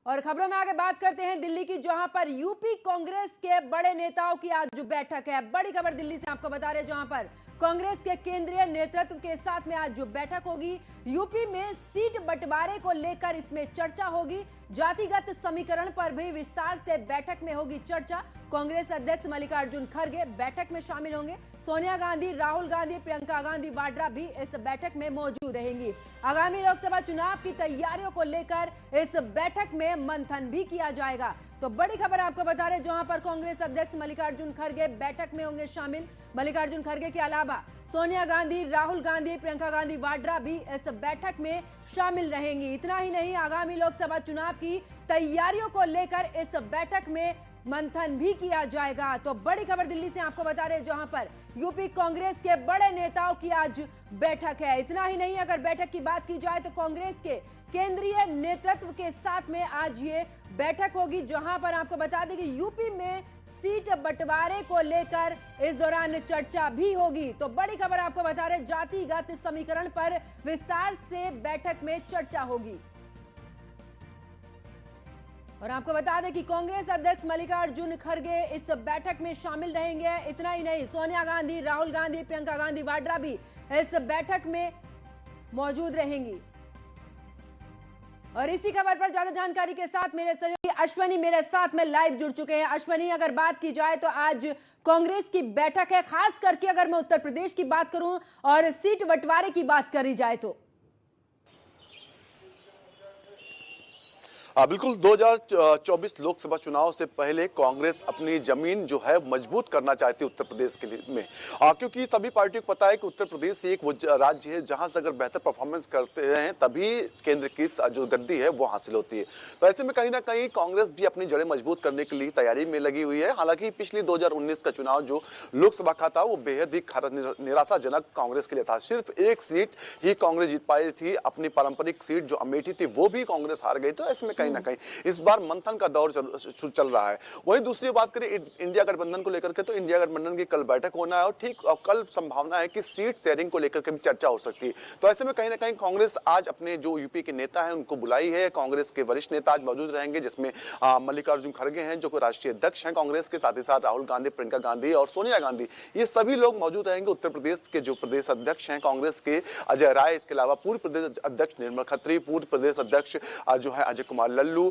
और खबरों में आगे बात करते हैं दिल्ली की, जहां पर यूपी कांग्रेस के बड़े नेताओं की आज जो बैठक है। बड़ी खबर दिल्ली से आपको बता रहे हैं, जहां पर कांग्रेस के केंद्रीय नेतृत्व के साथ में आज जो बैठक होगी, यूपी में सीट बंटवारे को लेकर इसमें चर्चा होगी। जातिगत समीकरण पर भी विस्तार से बैठक में होगी चर्चा। कांग्रेस अध्यक्ष मल्लिकार्जुन खड़गे बैठक में शामिल होंगे। सोनिया गांधी, राहुल गांधी, प्रियंका गांधी वाड्रा भी इस बैठक में मौजूद रहेंगी। आगामी लोकसभा चुनाव की तैयारियों को लेकर इस बैठक में मंथन भी किया जाएगा। तो बड़ी खबर आपको बता रहे, जहां पर कांग्रेस अध्यक्ष मल्लिकार्जुन खड़गे बैठक में होंगे शामिल। मल्लिकार्जुन खड़गे के अलावा सोनिया गांधी, राहुल गांधी, प्रियंका गांधी वाड्रा भी इस बैठक में शामिल रहेंगी। इतना ही नहीं, आगामी लोकसभा चुनाव की तैयारियों को लेकर इस बैठक में मंथन भी किया जाएगा। तो बड़ी खबर दिल्ली से आपको बता रहे हैं, जहां पर यूपी कांग्रेस के बड़े नेताओं की आज बैठक है। इतना ही नहीं, अगर बैठक की बात की जाए तो कांग्रेस के केंद्रीय नेतृत्व के साथ में आज ये बैठक होगी, जहां पर आपको बता दें कि यूपी में सीट बंटवारे को लेकर इस दौरान चर्चा भी होगी। तो बड़ी खबर आपको बता रहे, जातिगत समीकरण पर विस्तार से बैठक में चर्चा होगी। और आपको बता दें कि कांग्रेस अध्यक्ष मल्लिकार्जुन खड़गे इस बैठक में शामिल रहेंगे। इतना ही नहीं, सोनिया गांधी, राहुल गांधी, प्रियंका गांधी वाड्रा भी इस बैठक में मौजूद रहेंगी। और इसी खबर पर ज्यादा जानकारी के साथ मेरे सहयोगी अश्वनी मेरे साथ में लाइव जुड़ चुके हैं। अश्वनी, अगर बात की जाए तो आज कांग्रेस की बैठक है, खास करके अगर मैं उत्तर प्रदेश की बात करूं और सीट बंटवारे की बात करी जाए तो। बिल्कुल 2024 लोकसभा चुनाव से पहले कांग्रेस अपनी जमीन जो है मजबूत करना चाहती है उत्तर प्रदेश के लिए में, क्योंकि सभी पार्टियों को पता है कि उत्तर प्रदेश एक वो राज्य है जहां से अगर बेहतर परफॉर्मेंस करते हैं तभी केंद्र की जो गद्दी है वो हासिल होती है। तो ऐसे में कहीं ना कहीं कांग्रेस भी अपनी जड़ें मजबूत करने के लिए तैयारी में लगी हुई है। हालांकि पिछली 2019 का चुनाव जो लोकसभा का था वो बेहद ही निराशाजनक कांग्रेस के लिए था। सिर्फ एक सीट ही कांग्रेस जीत पाई थी, अपनी पारंपरिक सीट जो अमेठी थी वो भी कांग्रेस हार गई। तो ऐसे में कहीं ना कहीं इस बार मंथन का दौर चल रहा है। वहीं दूसरी बात करें इंडिया गठबंधन को लेकर के, तो इंडिया गठबंधन की कल बैठक होना है और ठीक कल संभावना है कि सीट शेयरिंग को लेकर के भी चर्चा हो सकती है। तो ऐसे में कहीं ना कहीं कांग्रेस आज अपने जो यूपी के नेता हैं उनको बुलाई है। कांग्रेस के वरिष्ठ नेता आज मौजूद रहेंगे, जिसमें मल्लिकार्जुन खड़गे हैं जो राष्ट्रीय अध्यक्ष हैं कांग्रेस के, साथ ही साथ राहुल गांधी, प्रियंका गांधी और सोनिया गांधी, ये सभी लोग मौजूद रहेंगे। उत्तर प्रदेश के जो प्रदेश अध्यक्ष हैं कांग्रेस के अजय राय, इसके अलावा पूर्व प्रदेश अध्यक्ष निर्मल खत्री, पूर्व प्रदेश अध्यक्ष जो है अजय कुमार लल्लू,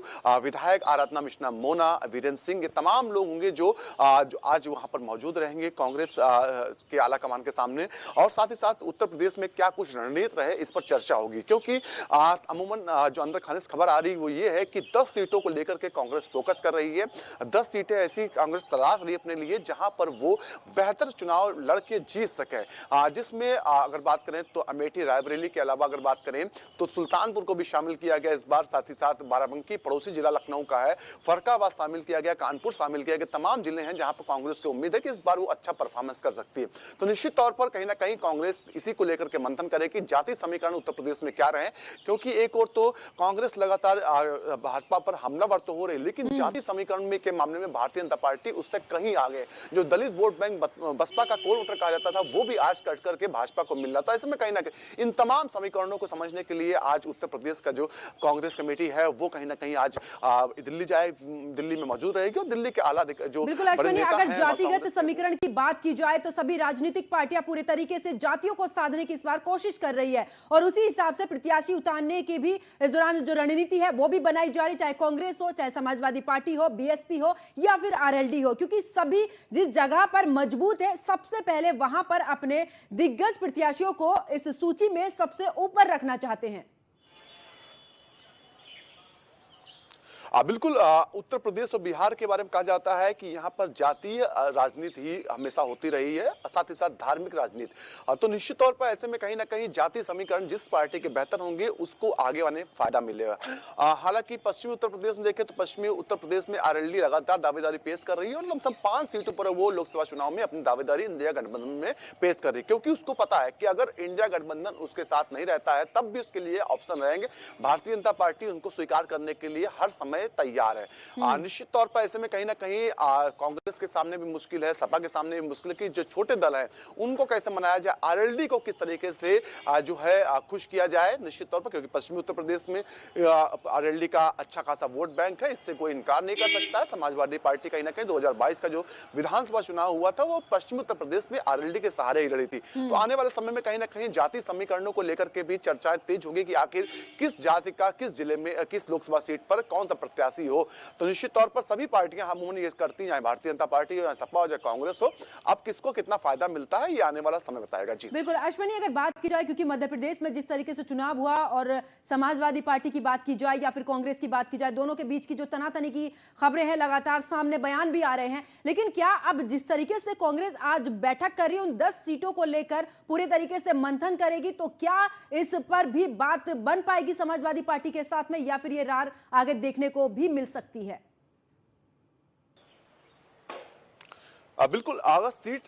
विधायक आराधना मिश्रा मोना, वीरेंद्र सिंह, ये तमाम लोग होंगे जो आज वहां पर मौजूद रहेंगे कांग्रेस के आला कमान के सामने। और साथ ही साथ उत्तर प्रदेश में क्या कुछ रणनीति रहे इस पर चर्चा होगी, क्योंकि अमूमन जो अंदर खाने से खबर आ रही वो ये है कि 10 सीटों को लेकर के कांग्रेस फोकस कर रही है। 10 सीटें ऐसी कांग्रेस तलाश रही है अपने लिए जहां पर वो बेहतर चुनाव लड़के जीत सके, जिसमें अगर बात करें तो अमेठी, रायबरेली के अलावा अगर बात करें तो सुल्तानपुर को भी शामिल किया गया इस बार। साथ ही साथ बाराबंकी पड़ोसी जिला लखनऊ का है, फरक्काबाद शामिल किया गया, कानपुर शामिल किया गया। तमाम जिले हैं जहां पर कांग्रेस को उम्मीद है कि इस बार वो अच्छा परफॉर्मेंस कर सकती है। तो निश्चित तौर पर कहीं ना कहीं कांग्रेस इसी को लेकर के मंथन करेगी, जाति समीकरण उत्तर प्रदेश में क्या रहे, क्योंकि एक और तो कांग्रेस लगातार भाजपा पर हमलावर तो हो रही है, लेकिन जाति समीकरण में के मामले में भारतीय जनता पार्टी उससे कहीं आगे। जो दलित वोट बैंक बसपा का कोर वोटर कहा जाता था वो भी आज कट करके भाजपा को मिल रहा था। इसमें कहीं ना कहीं इन तमाम समीकरणों को समझने के लिए आज उत्तर प्रदेश का जो कांग्रेस कमेटी है वो कहीं ना कहीं आज दिल्ली में मौजूद रहेगी और दिल्ली के आला जो बिल्कुल अश्विनी, अगर जातिगत समीकरण की बात की जाए तो सभी राजनीतिक पार्टियां पूरे तरीके से जातियों को साधने की इस बार कोशिश कर रही है और उसी हिसाब से प्रत्याशी उतारने की भी इस दौरान जो रणनीति है वो भी बनाई जा रही, चाहे कांग्रेस हो, चाहे समाजवादी पार्टी हो, बीएसपी हो या फिर आरएलडी हो, क्योंकि सभी जिस जगह पर मजबूत है सबसे पहले वहां पर अपने दिग्गज प्रत्याशियों को इस सूची में सबसे ऊपर रखना चाहते हैं। बिल्कुल उत्तर प्रदेश और बिहार के बारे में कहा जाता है कि यहाँ पर जातीय राजनीति ही हमेशा होती रही है, साथ ही साथ धार्मिक राजनीति। तो निश्चित तौर पर ऐसे में कहीं ना कहीं जातीय समीकरण जिस पार्टी के बेहतर होंगे उसको आगे आने फायदा मिलेगा। हालांकि पश्चिमी उत्तर प्रदेश में देखें तो पश्चिमी उत्तर प्रदेश में आरएलडी लगातार दावेदारी पेश कर रही है और लमसम 5 सीटों पर वो लोकसभा चुनाव में अपनी दावेदारी इंडिया गठबंधन में पेश कर रही है, क्योंकि उसको पता है कि अगर इंडिया गठबंधन उसके साथ नहीं रहता है तब भी उसके लिए ऑप्शन रहेंगे। भारतीय जनता पार्टी उनको स्वीकार करने के लिए हर समय है तैयार है। निश्चित तौर पर ऐसे में कहीं ना कहीं कांग्रेस के सामने भी मुश्किल है, सपा के सामने भी मुश्किल है कि जो छोटे दल हैं उनको कैसे मनाया जाए, आरएलडी को किस तरीके से जो है खुश किया जाए। निश्चित तौर पर क्योंकि पश्चिमी उत्तर प्रदेश में आरएलडी का अच्छा खासा वोट बैंक है, इससे कोई इनकार नहीं कर सकता है। समाजवादी पार्टी कहीं ना कहीं 2022 का जो विधानसभा चुनाव हुआ था वो पश्चिमी उत्तर प्रदेश में आरएलडी के सहारे ही लड़ी थी। तो आने वाले समय में कहीं ना कहीं जाति समीकरणों को लेकर के भी चर्चाएं तेज होगी कि आखिर किस जाति का किस जिले में किस लोकसभा सीट पर कौन सा प्रत्याशी हो। तो निश्चित तौर पर सभी पार्टियां अमूमन ये करती हैं, चाहे भारतीय जनता पार्टी हो, सपा हो, चाहे कांग्रेस हो। अब किसको कितना फायदा मिलता है ये आने वाला समय बताएगा। जी बिल्कुल अश्विनी, अगर बात की जाए क्योंकि मध्य प्रदेश में जिस तरीके से चुनाव हुआ और समाजवादी पार्टी की बात की जाए या फिर कांग्रेस की बात की जाए, दोनों के बीच की जो तनातनी की खबरें हैं लगातार सामने, बयान भी आ रहे हैं, लेकिन क्या अब जिस तरीके से कांग्रेस आज बैठक कर रही है उन 10 सीटों को लेकर पूरे तरीके से मंथन करेगी, तो क्या इस पर भी बात बन पाएगी समाजवादी पार्टी के साथ में या फिर ये रार आगे देखने को भी मिल सकती है? बिल्कुल, अगर सीट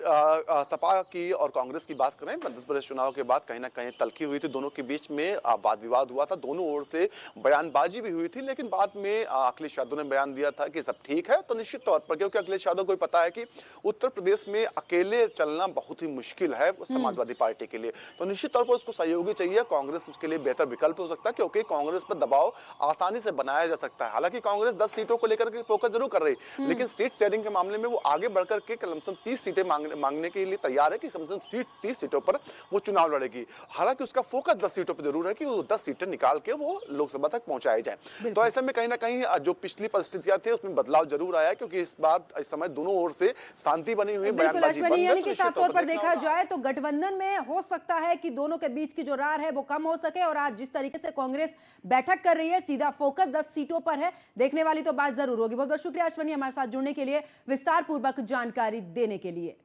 सपा की और कांग्रेस की बात करें, मध्य प्रदेश चुनाव के बाद कहीं ना कहीं तल्खी हुई थी, दोनों के बीच में वाद विवाद हुआ था, दोनों ओर से बयानबाजी भी हुई थी, लेकिन बाद में अखिलेश यादव ने बयान दिया था कि सब ठीक है। तो निश्चित तौर पर क्योंकि अखिलेश यादव को पता है कि उत्तर प्रदेश में अकेले चलना बहुत ही मुश्किल है समाजवादी पार्टी के लिए, तो निश्चित तौर पर उसको सहयोगी चाहिए। कांग्रेस उसके लिए बेहतर विकल्प हो सकता है क्योंकि कांग्रेस पर दबाव आसानी से बनाया जा सकता है। हालांकि कांग्रेस 10 सीटों को लेकर के फोकस जरूर कर रही, लेकिन सीट शेयरिंग के मामले में वो आगे बढ़कर के कम से कम 30 सीटें मांगने के लिए तैयार है कि कम से कम 30 सीटों पर वो चुनाव लड़ेगी। हालांकि उसका फोकस 10 सीटों पर जरूर है कि वो 10 सीटें निकाल के वो लोकसभा तक पहुंचाए जाएं। तो ऐसे में कहीं ना कहीं जो पिछली परिस्थितियां थी उसमें बदलाव जरूर आया क्योंकि इस समय दोनों ओर से शांति बनी हुई, बयानबाजी बंद है। यानी कि साफ तौर पर देखा जाए तो गठबंधन में हो सकता है कि दोनों के बीच की जो रार है वो कम हो सके, और आज जिस तरीके से कांग्रेस बैठक कर रही है सीधा फोकस 10 सीटों पर है, देखने वाली तो बात जरूर होगी। बहुत बहुत शुक्रिया अश्विनी हमारे साथ जुड़ने के लिए, विस्तार पूर्वक जानकारी देने के लिए।